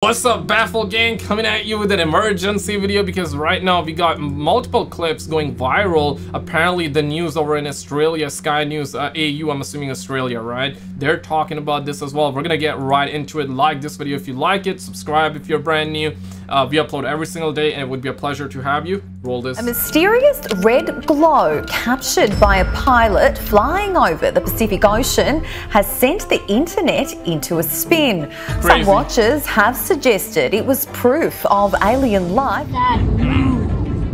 What's up, Baffle Gang? Coming at you with an emergency video because right now we got multiple clips going viral. Apparently the news over in Australia, Sky News, AU, I'm assuming Australia, right? They're talking about this as well. We're gonna get right into it. Like this video if you like it, subscribe if you're brand new. We upload every single day and it would be a pleasure to have you. Roll this. A mysterious red glow captured by a pilot flying over the Pacific Ocean has sent the internet into a spin. Crazy. Some watchers have suggested it was proof of alien life.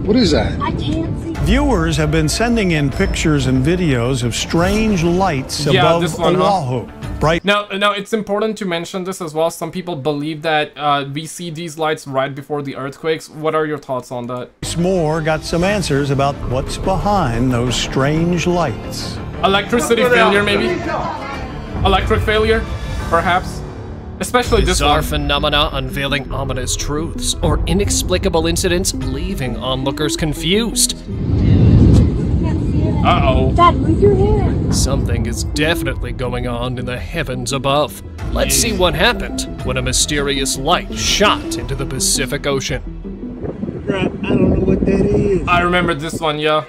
What is that? I can't see. Viewers have been sending in pictures and videos of strange lights above this one, Oahu. Bright. Now, it's important to mention this as well. Some people believe that we see these lights right before the earthquakes. What are your thoughts on that? Moore got some answers about what's behind those strange lights. Electricity failure, maybe? Electric failure, perhaps? Especially this Bizarre one. phenomena unveiling ominous truths, or inexplicable incidents leaving onlookers confused. Uh-oh. Dad, move your hand. Something is definitely going on in the heavens above. Let's see what happened when a mysterious light shot into the Pacific Ocean. I don't know what that is. I remember this one, yeah.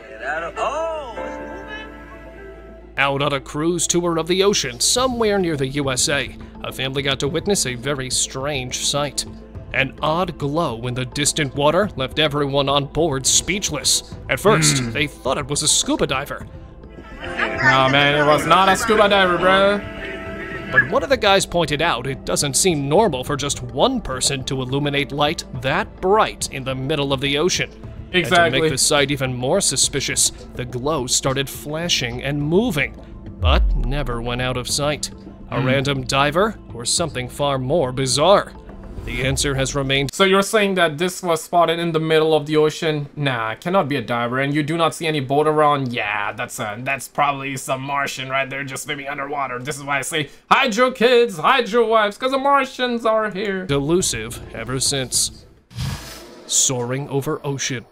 Out on a cruise tour of the ocean somewhere near the USA, a family got to witness a very strange sight. An odd glow in the distant water left everyone on board speechless. At first, they thought it was a scuba diver. Nah, man, it was not a scuba diver, bro. But one of the guys pointed out it doesn't seem normal for just one person to illuminate light that bright in the middle of the ocean. Exactly. And to make the sight even more suspicious, the glow started flashing and moving, but never went out of sight. A random diver or something far more bizarre? The answer has remained. So you're saying that this was spotted in the middle of the ocean? Nah, it cannot be a diver, and you do not see any boat around? Yeah, that's probably some Martian right there just swimming underwater. This is why I say, hide your kids, hide your wives, because the Martians are here. Elusive ever since. Soaring over ocean.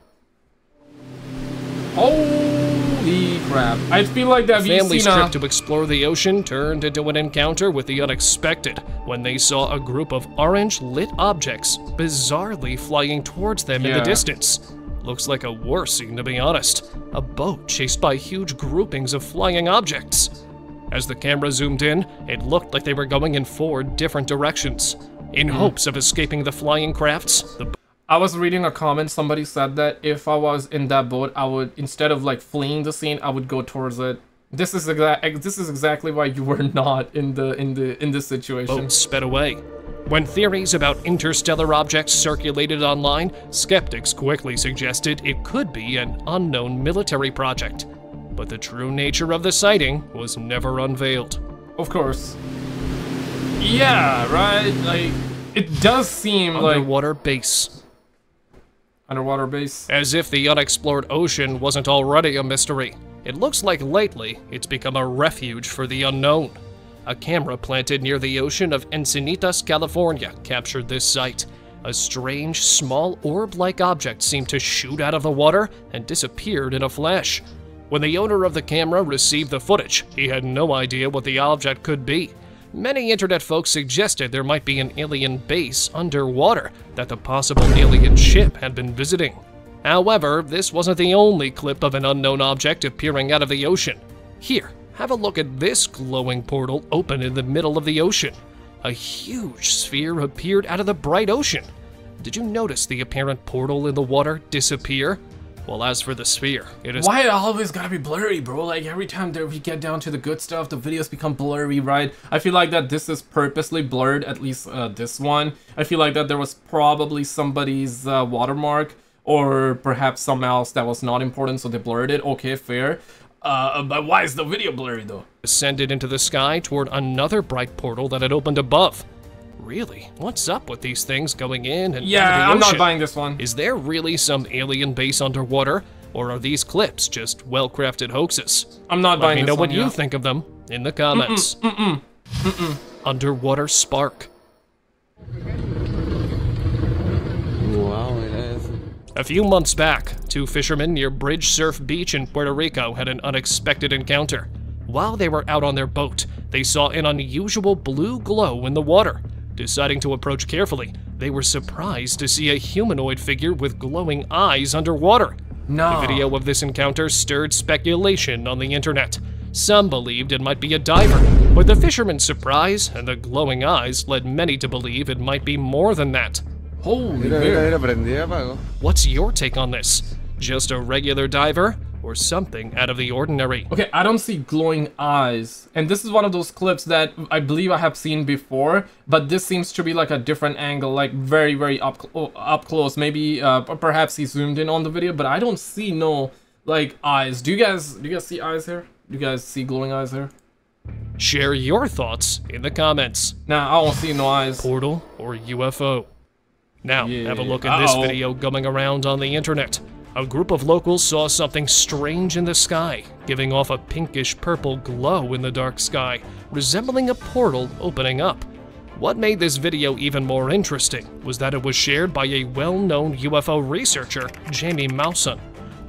Holy crap. I feel like that The family's trip to explore the ocean turned into an encounter with the unexpected when they saw a group of orange lit objects bizarrely flying towards them in the distance. Looks like a war scene, to be honest. A boat chased by huge groupings of flying objects. As the camera zoomed in, it looked like they were going in 4 different directions. In hopes of escaping the flying crafts, I was reading a comment, somebody said that if I was in that boat, I would, instead of like fleeing the scene, I would go towards it. This is exactly why you were not in this situation. boat sped away. When theories about interstellar objects circulated online, skeptics quickly suggested it could be an unknown military project. But the true nature of the sighting was never unveiled. Of course. Yeah, right? Like, it does seem like... Underwater base. Underwater base. As if the unexplored ocean wasn't already a mystery. It looks like lately it's become a refuge for the unknown. A camera planted near the ocean of Encinitas, California captured this sight. A strange, small orb-like object seemed to shoot out of the water and disappeared in a flash. When the owner of the camera received the footage, he had no idea what the object could be. Many internet folks suggested there might be an alien base underwater that the possible alien ship had been visiting. However, this wasn't the only clip of an unknown object appearing out of the ocean. Here, have a look at this glowing portal open in the middle of the ocean. A huge sphere appeared out of the bright ocean. Did you notice the apparent portal in the water disappear? Well, as for the sphere, it is... Why it always gotta be blurry, bro? Like, every time that we get down to the good stuff, the videos become blurry, right? I feel like that this is purposely blurred, at least this one. I feel like that there was probably somebody's watermark, or perhaps something else that was not important, so they blurred it. Okay, fair. But why is the video blurry, though? Ascended into the sky toward another bright portal that had opened above. Really? What's up with these things going in and out of the ocean? I'm not buying this one. Is there really some alien base underwater, or are these clips just well-crafted hoaxes? I'm not buying this one. Let me know what you think of them in the comments. Underwater spark. Wow, it is. A few months back, 2 fishermen near Bridge Surf Beach in Puerto Rico had an unexpected encounter. While they were out on their boat, they saw an unusual blue glow in the water. Deciding to approach carefully, they were surprised to see a humanoid figure with glowing eyes underwater. No. The video of this encounter stirred speculation on the internet. Some believed it might be a diver, but the fisherman's surprise and the glowing eyes led many to believe it might be more than that. Holy bear. What's your take on this? Just a regular diver, or something out of the ordinary? Okay, I don't see glowing eyes, and this is one of those clips that I believe I have seen before, but this seems to be like a different angle, like very up close. Maybe perhaps he zoomed in on the video, but I don't see no like eyes. Do you guys see eyes here? Do you guys see glowing eyes here? Share your thoughts in the comments. Nah, I don't see no eyes. Portal or UFO? Now, Yeah. have a look at this video going around on the internet. A group of locals saw something strange in the sky, giving off a pinkish purple glow in the dark sky, resembling a portal opening up. What made this video even more interesting was that it was shared by a well-known UFO researcher, Jeremy Corbell,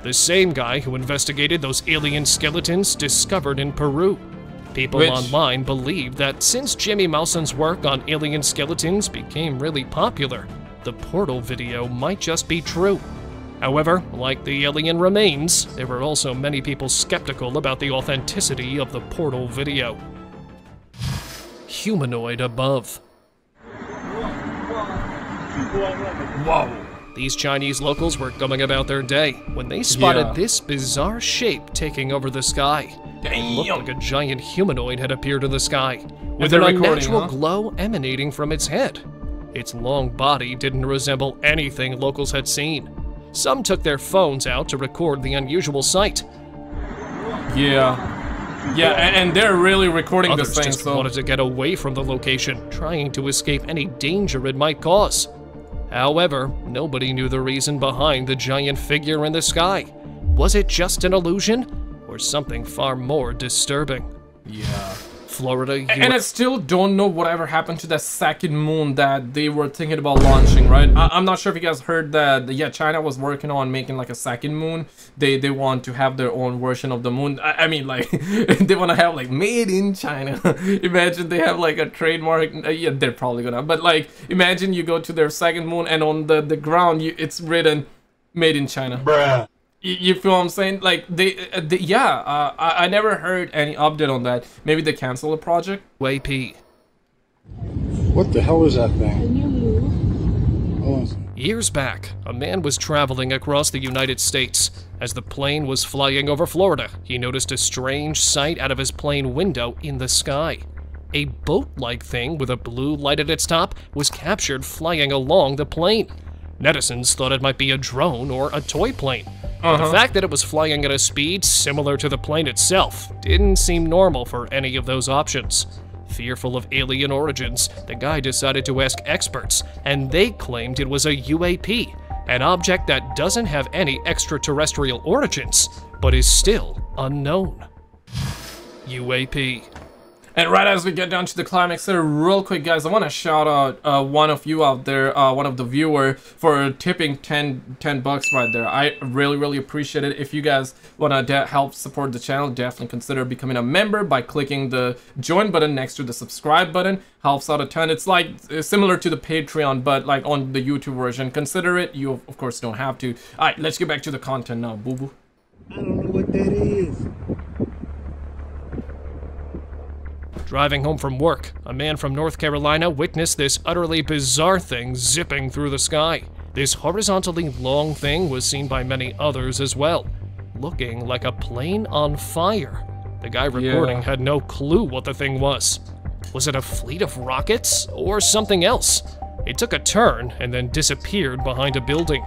the same guy who investigated those alien skeletons discovered in Peru. People online believe that since Jeremy Corbell's work on alien skeletons became really popular, the portal video might just be true. However, like the alien remains, there were also many people skeptical about the authenticity of the portal video. Humanoid above. Whoa. These Chinese locals were going about their day when they spotted this bizarre shape taking over the sky. It looked like a giant humanoid had appeared in the sky, with an unnatural glow emanating from its head. Its long body didn't resemble anything locals had seen. Some took their phones out to record the unusual sight. Yeah, and they're really recording Others this thing, just so... wanted to get away from the location, trying to escape any danger it might cause. However, nobody knew the reason behind the giant figure in the sky. Was it just an illusion, or something far more disturbing? Yeah. Florida, And I still don't know whatever happened to that second moon that they were thinking about launching, right? I'm not sure if you guys heard that, yeah, China was working on making like a second moon. They want to have their own version of the moon. I mean, like, they want to have like made in China. Imagine they have like a trademark. Yeah, they're probably gonna. But like, imagine you go to their second moon and on the ground, it's written made in China. Bruh. You feel what I'm saying? Like, I never heard any update on that. Maybe they cancel the project? UAP. What the hell is that thing? Hold on. Years back, a man was traveling across the United States. As the plane was flying over Florida, he noticed a strange sight out of his plane window in the sky. A boat-like thing with a blue light at its top was captured flying along the plane. Netizens thought it might be a drone or a toy plane. But the fact that it was flying at a speed similar to the plane itself didn't seem normal for any of those options. Fearful of alien origins, the guy decided to ask experts, and they claimed it was a UAP, an object that doesn't have any extraterrestrial origins, but is still unknown. UAP. And right as we get down to the climax here, real quick, guys, I want to shout out one of you out there, one of the viewer, for tipping 10 bucks right there. I really appreciate it. If you guys want to help support the channel, definitely consider becoming a member by clicking the join button next to the subscribe button. Helps out a ton. It's like similar to the Patreon, but like on the YouTube version. Consider it. You, of course, don't have to. All right, let's get back to the content now, boo-boo. I don't know what that is. Driving home from work, a man from North Carolina witnessed this utterly bizarre thing zipping through the sky. This horizontally long thing was seen by many others as well, looking like a plane on fire. The guy recording had no clue what the thing was. Was it a fleet of rockets or something else? It took a turn and then disappeared behind a building.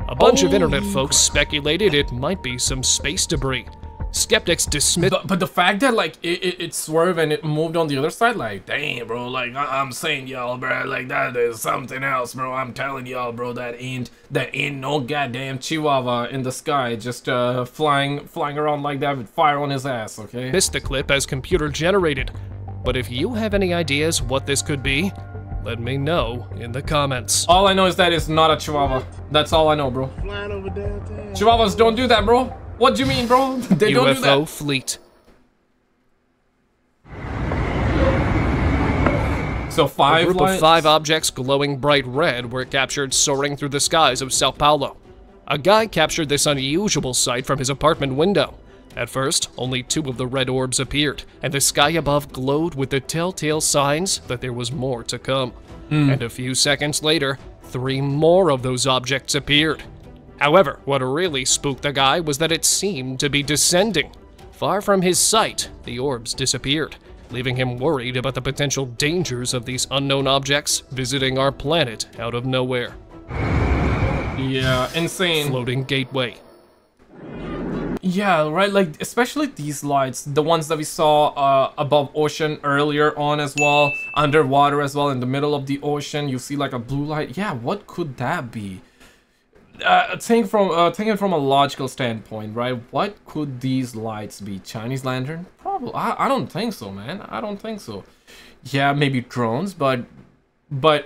A bunch of internet folks speculated it might be some space debris. Skeptics dismiss. But the fact that like it swerved and it moved on the other side, like, damn, bro, like I'm saying, y'all, bro, like that is something else, bro. I'm telling y'all, bro, that ain't no goddamn chihuahua in the sky just flying around like that with fire on his ass, okay? Missed the clip as computer generated, but if you have any ideas what this could be, let me know in the comments. All I know is that it's not a chihuahua. That's all I know, bro. Flying over downtown. Chihuahuas don't do that, bro. What do you mean, bro? They don't do that. UFO fleet. So A group of 5 objects glowing bright red were captured soaring through the skies of Sao Paulo. A guy captured this unusual sight from his apartment window. At first, only 2 of the red orbs appeared, and the sky above glowed with the telltale signs that there was more to come. And a few seconds later, 3 more of those objects appeared. However, what really spooked the guy was that it seemed to be descending. Far from his sight, the orbs disappeared, leaving him worried about the potential dangers of these unknown objects visiting our planet out of nowhere. Yeah, insane. Floating gateway. Yeah, right, like, especially these lights, the ones that we saw above ocean earlier on as well, underwater as well, in the middle of the ocean, you see like a blue light. Yeah, what could that be? Thinking from a logical standpoint, right, what could these lights be? Chinese lantern? Probably. I don't think so, man. I don't think so. Yeah, maybe drones, but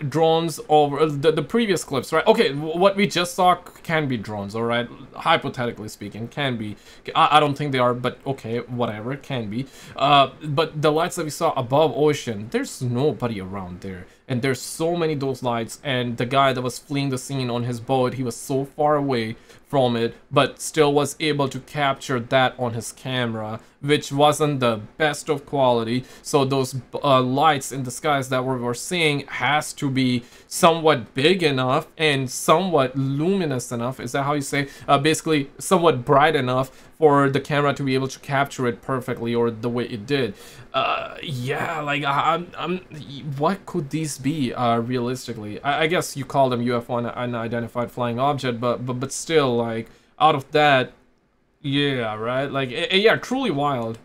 drones over the previous clips, right? Okay, what we just saw can be drones, all right? Hypothetically speaking, can be. I don't think they are, but okay, whatever, it can be. But the lights that we saw above ocean, there's nobody around there. And there's so many of those lights, and the guy that was fleeing the scene on his boat, he was so far away from it, but still was able to capture that on his camera, which wasn't the best of quality. So those lights in the skies that we're seeing has to be somewhat big enough and somewhat luminous enough. Is that how you say? Basically, somewhat bright enough for the camera to be able to capture it perfectly, or the way it did. Yeah, like what could these be realistically? I guess you call them UFO, unidentified flying object, but still, like, out of that, yeah, right? Like, yeah, truly wild.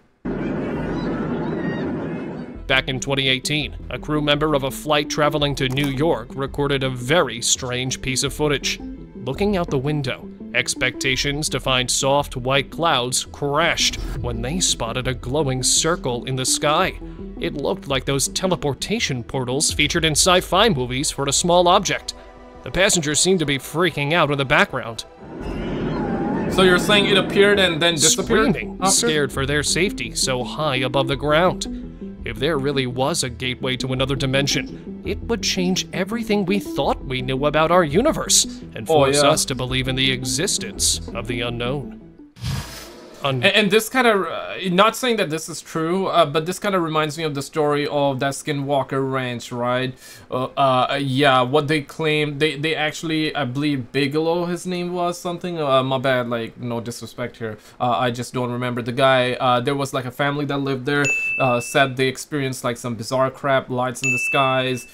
Back in 2018, a crew member of a flight traveling to New York recorded a very strange piece of footage. Looking out the window, expectations to find soft white clouds crashed when they spotted a glowing circle in the sky. It looked like those teleportation portals featured in sci-fi movies for a small object. The passengers seemed to be freaking out in the background. So you're saying it appeared and then disappeared? Screaming, scared for their safety so high above the ground. If there really was a gateway to another dimension, it would change everything we thought we knew about our universe and force us to believe in the existence of the unknown. And this kind of, not saying that this is true, but this kind of reminds me of the story of that Skinwalker Ranch, right? Yeah, what they claim, they actually, I believe Bigelow, his name was something, my bad, like, no disrespect here, I just don't remember. The guy, there was like a family that lived there, said they experienced like some bizarre crap, lights in the skies,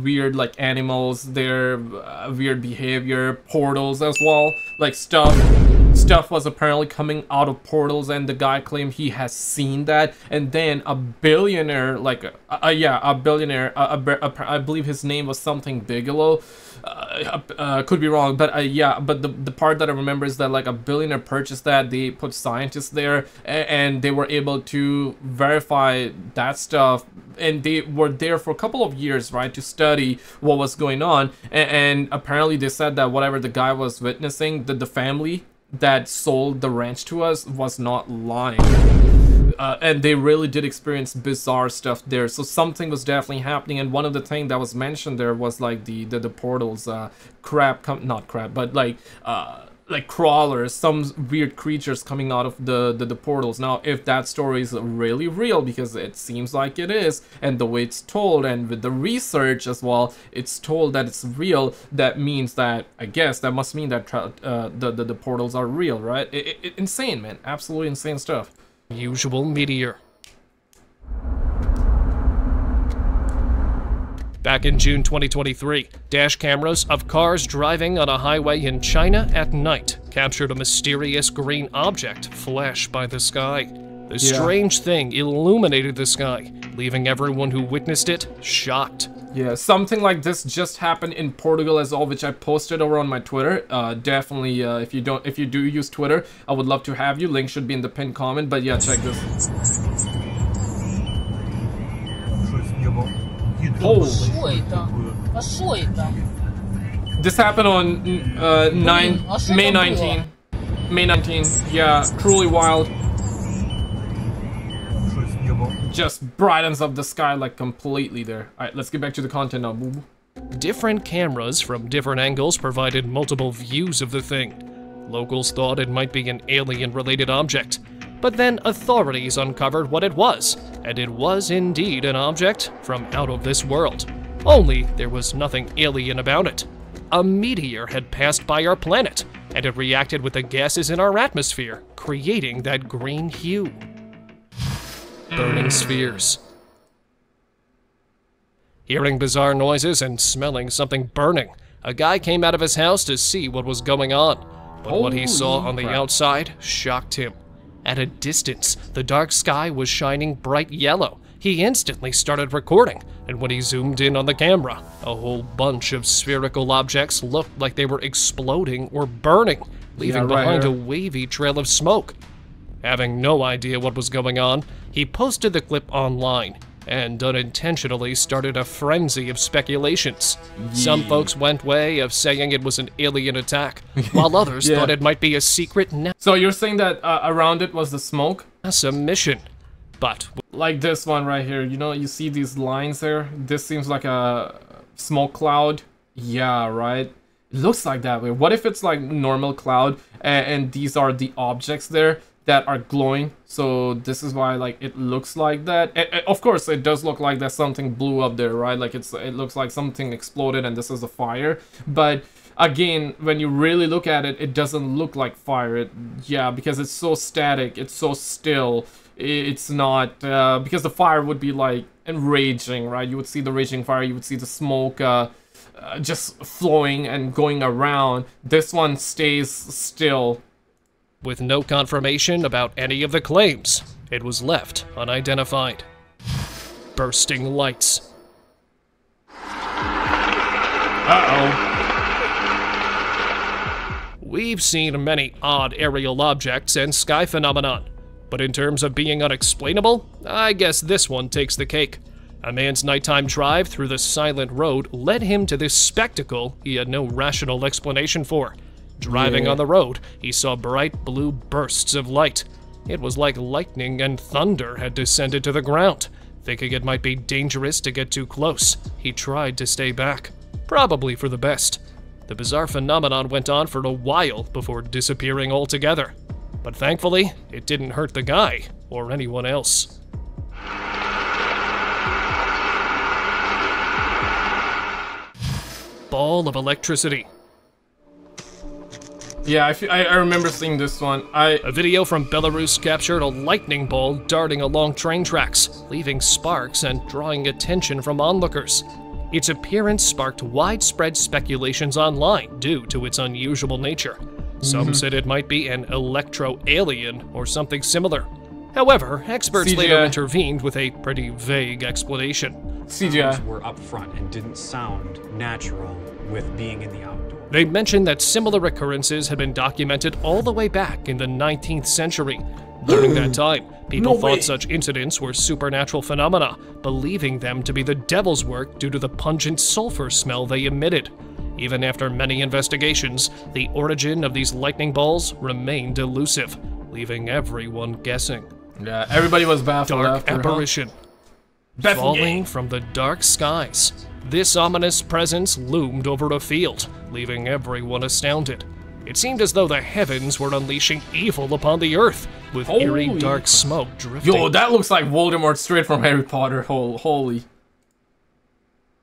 weird like animals there, weird behavior, portals as well, like stuff was apparently coming out of portals, and the guy claimed he has seen that. And then a billionaire, like a billionaire, I believe his name was something Bigelow, could be wrong, but yeah, but the part that I remember is that like a billionaire purchased that. They put scientists there, and they were able to verify that stuff, and they were there for a couple of years, right, to study what was going on. And apparently they said that whatever the guy was witnessing, the family that sold the ranch to us was not lying, and they really did experience bizarre stuff there. So something was definitely happening, and one of the things that was mentioned there was like the portals, not crab, but like crawlers, some weird creatures coming out of the portals. Now, if that story is really real, because it seems like it is, and the way it's told, and with the research as well, it's told that it's real, that means that, I guess, that must mean that the portals are real, right? Insane, man. Absolutely insane stuff. Usual meteor. Back in June 2023, dash cameras of cars driving on a highway in China at night captured a mysterious green object flash by the sky. The strange thing illuminated the sky, leaving everyone who witnessed it shocked. Yeah, something like this just happened in Portugal as well, which I posted over on my Twitter. Definitely, if you do use Twitter, I would love to have you. Link should be in the pinned comment. But yeah, check this. Holy. This happened on May 19. May 19. Yeah, truly wild. just brightens up the sky like completely there. All right, let's get back to the content now. Boo. Different cameras from different angles provided multiple views of the thing. Locals thought it might be an alien-related object, but then authorities uncovered what it was, and it was indeed an object from out of this world. Only there was nothing alien about it. A meteor had passed by our planet, and it reacted with the gases in our atmosphere, creating that green hue. Burning spheres. Hearing bizarre noises and smelling something burning, a guy came out of his house to see what was going on. But what he saw on the outside shocked him. At a distance, the dark sky was shining bright yellow. He instantly started recording, and when he zoomed in on the camera, a whole bunch of spherical objects looked like they were exploding or burning, leaving behind a wavy trail of smoke. Having no idea what was going on, he posted the clip online and unintentionally started a frenzy of speculations. Some folks went way of saying it was an alien attack, while others thought it might be a secret So you're saying that around it was the smoke? NASA mission. But like this one right here, you know, you see these lines there? This seems like a smoke cloud. Yeah, right? It looks like that way. What if it's like normal cloud and these are the objects there that are glowing? So this is why like it looks like that. Of course it does look like that something blew up there, right? Like it looks like something exploded and this is a fire. But again, when you really look at it, it doesn't look like fire. Yeah, because it's so static, it's so still. It's not because the fire would be like raging, right? You would see the raging fire, you would see the smoke just flowing and going around. This one stays still. With no confirmation about any of the claims, it was left unidentified. Bursting lights. We've seen many odd aerial objects and sky phenomenon, but in terms of being unexplainable, I guess this one takes the cake. A man's nighttime drive through the silent road led him to this spectacle he had no rational explanation for. Driving on the road, he saw bright blue bursts of light. It was like lightning and thunder had descended to the ground. Thinking it might be dangerous to get too close, he tried to stay back, probably for the best. The bizarre phenomenon went on for a while before disappearing altogether. But thankfully, it didn't hurt the guy or anyone else. Ball of electricity. Yeah, I remember seeing this one. A video from Belarus captured a lightning ball darting along train tracks, leaving sparks and drawing attention from onlookers. Its appearance sparked widespread speculations online due to its unusual nature. Some said it might be an electro-alien or something similar. However, experts later intervened with a pretty vague explanation. CGI were up front and didn't sound natural with being in the outdoors. They mentioned that similar occurrences had been documented all the way back in the 19th century. During that time, people thought such incidents were supernatural phenomena, believing them to be the devil's work due to the pungent sulfur smell they emitted. Even after many investigations, the origin of these lightning balls remained elusive, leaving everyone guessing. Yeah, everybody was baffled Dark after, apparition. Falling from the dark skies. This ominous presence loomed over a field, leaving everyone astounded. It seemed as though the heavens were unleashing evil upon the earth, with eerie dark smoke drifting. Yo, that looks like Voldemort straight from Harry Potter. Holy.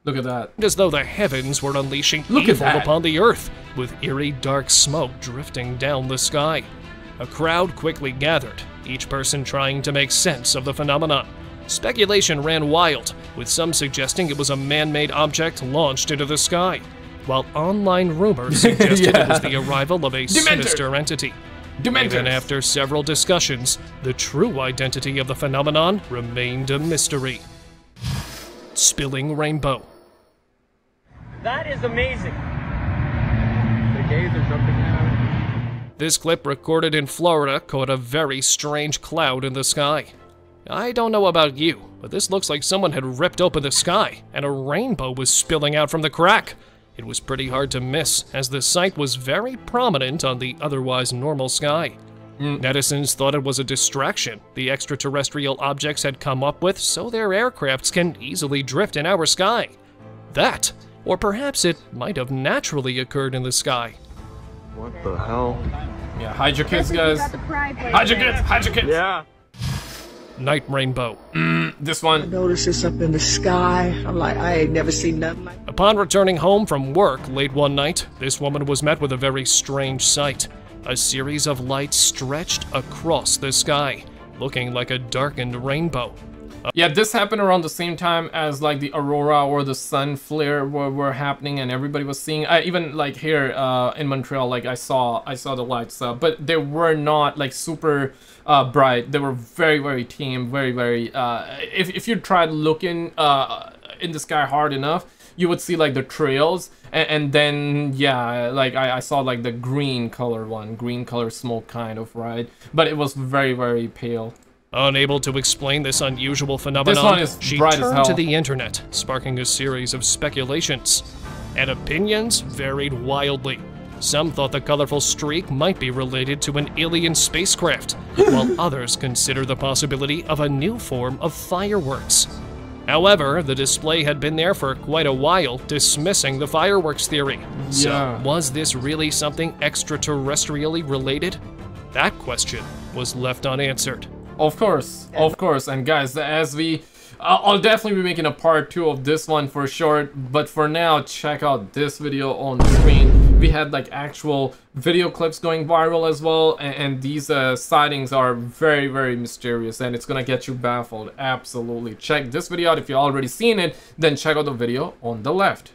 Look at that. As though the heavens were unleashing evil upon the earth, with eerie dark smoke drifting down the sky. A crowd quickly gathered, each person trying to make sense of the phenomenon. Speculation ran wild, with some suggesting it was a man-made object launched into the sky, while online rumors suggested it was the arrival of a sinister entity. Even after several discussions, the true identity of the phenomenon remained a mystery. Spilling rainbow. That is amazing. The gays are jumping out. This clip recorded in Florida caught a very strange cloud in the sky. I don't know about you, but this looks like someone had ripped open the sky and a rainbow was spilling out from the crack. It was pretty hard to miss, as the sight was very prominent on the otherwise normal sky. Netizens thought it was a distraction the extraterrestrial objects had come up with so their aircrafts can easily drift in our sky. That, or perhaps it might have naturally occurred in the sky. What the hell? Yeah, hide your kids, guys. Hide your kids, hide your kids. Yeah. Night rainbow. This one. Notice this up in the sky. I'm like, I ain't never seen nothing like. Upon returning home from work late one night, this woman was met with a very strange sight. A series of lights stretched across the sky, looking like a darkened rainbow. Yeah, this happened around the same time as like the aurora or the sun flare were happening, and everybody was seeing. Even like here in Montreal, like I saw the lights, but they were not like super bright. They were very, very tame, very, very. If you tried looking in the sky hard enough, you would see like the trails, and then yeah, like I saw like the green color one, green color smoke kind of, right? But it was very, very pale. Unable to explain this unusual phenomenon, this one is she bright as turned hell to the internet, sparking a series of speculations. And opinions varied wildly. Some thought the colorful streak might be related to an alien spacecraft, while others considered the possibility of a new form of fireworks. However, the display had been there for quite a while, dismissing the fireworks theory. So, was this really something extraterrestrially related? That question was left unanswered. Of course, and guys, as I'll definitely be making a part 2 of this one for sure, but for now, check out this video on the screen. We had like actual video clips going viral as well, and these sightings are very, very mysterious, and it's gonna get you baffled. Absolutely. Check this video out. If you've already seen it, then check out the video on the left.